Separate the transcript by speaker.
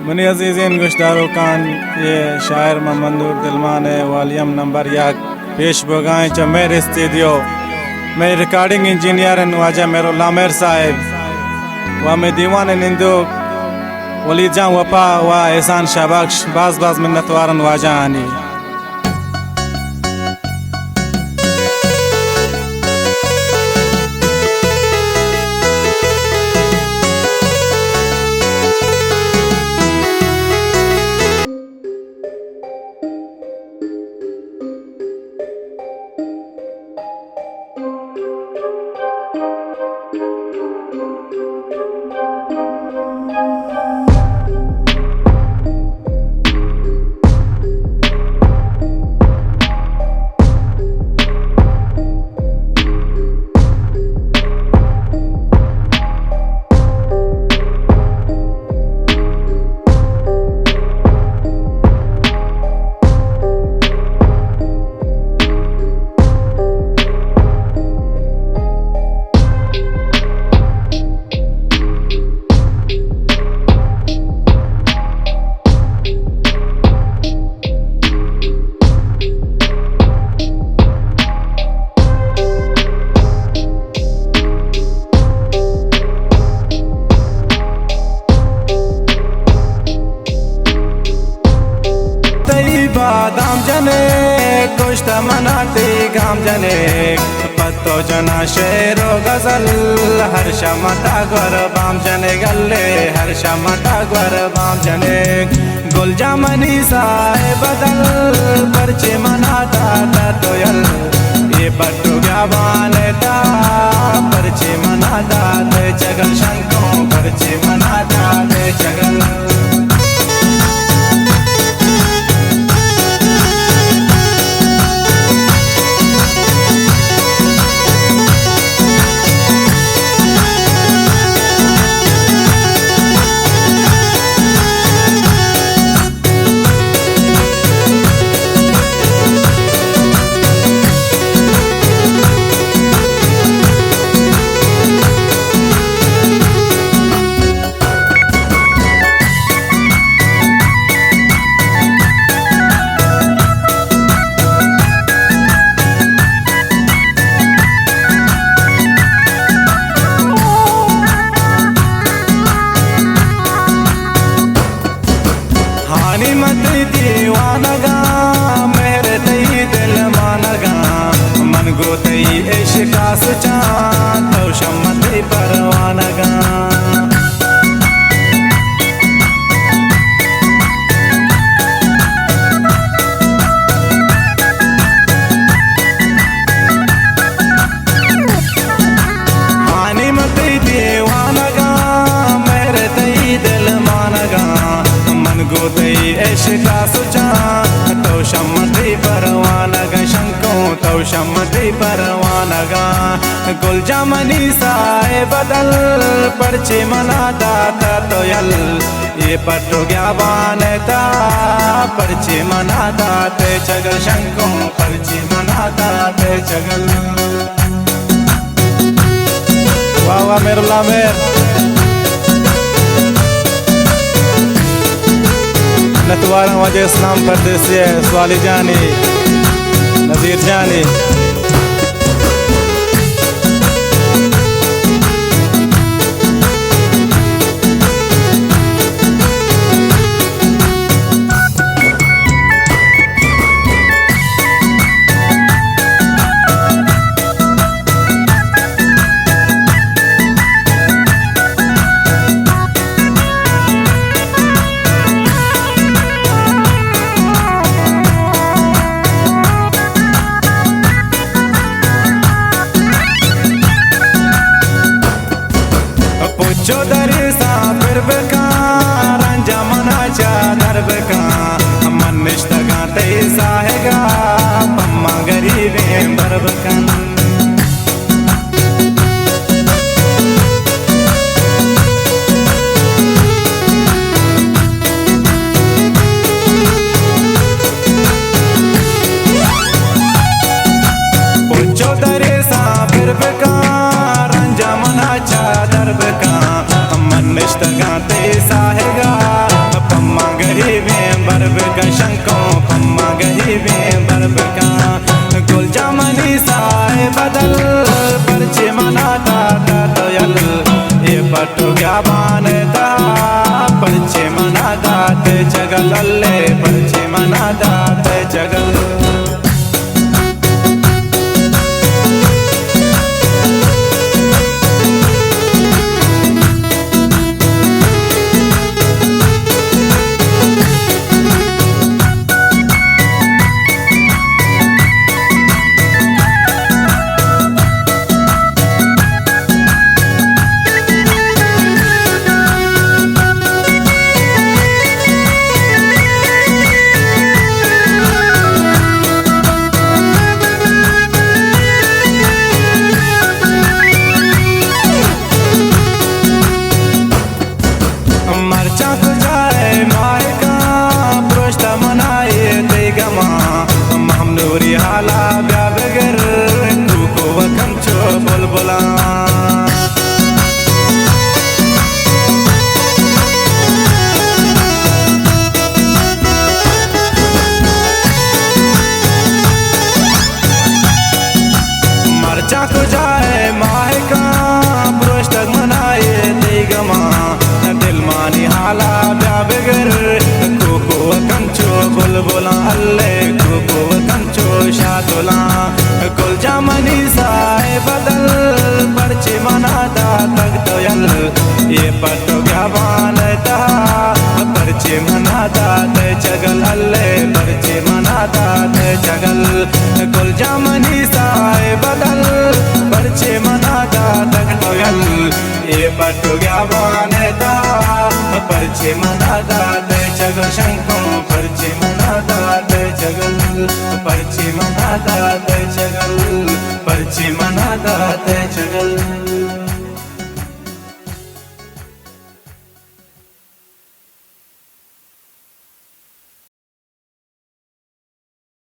Speaker 1: Money अजीज़ीन गुश्तारो कान ये शायर मंदूर दिलमान है वॉल्यूम नंबर 1 पेश बगाएं च मेरे स्टूडियो मैं रिकॉर्डिंग इंजीनियर वाजा मेरो लामेर साहिब व मैं दीवान निंदो वली जां वपा व एहसान शाबख्श बाज बाज मिन्नतवारन वाजा आनी दाम जने कुश्त मनाती गाम जने पत्तो जना शेरो गजल हर शमता ग्वर बाम जने गल्ले हर शमता ग्वर बाम जने गुल जामनी साए बदल परचे मनाता तोयल ये पट्टू क्या बाने ता परचे मनाता ते चगल शंको परचे मनाता ते चगल दीवानगा मेरे तई दिल मानगा मन गो तई इश्का सुचा तो शम्मती परवानगा हानी मती दीवानगा मेरे तई दिल मानगा मन गो तई इश्का सुचा तो शम्मती परवानगा शंको तो शम्मती परवानगा गुल जामनी साए बदल परचे मनाता तोयल ये पट्टू क्या बानता परचे मनाता ते चगल शंको परचे मनाता ते चगल वाह वाह मेरे लामेर नतवारा वजह इस्लाम परदेसी स्वाली जानी नज़ीर जानी चौधर साफिर बका रंजा मनाचा दर बका मन निश्तगा ते साहेगा पम्मा गरीबे बरबकन चौधर साफिर बका रंजा मनाचा दर बका मन निश्तगा ते साहेगा बरबका शंको पम्मा गही बे बरबका गुल जामनी साए बदल परचे मनाता तयल ये पटु ज्ञान ता परचे मनाता ते जगल अल्ले परचे मनाता ते जगल हाला ब्या बगर तू को वकम चो बुलबुला मरचा को जाए माए का पुरुषक मनाए दे गमा दिल मानी हाला ब्या बगर तू को वकम चो बुलबुला अल्ले शादुला गुल जामनी साए बदल परचे मनाता तक तयल ये पटो ज्ञान ता परचे मनाता ते जगल अल्ले परचे मनाता ते जगल गुल जामनी साए बदल परचे मनाता तक तयल ये पटो ज्ञान ता परचे मनाता ते जगल शंको परचे मनाता ते जगल परचे मनाता ते जगल परचे मनाता ते जगल।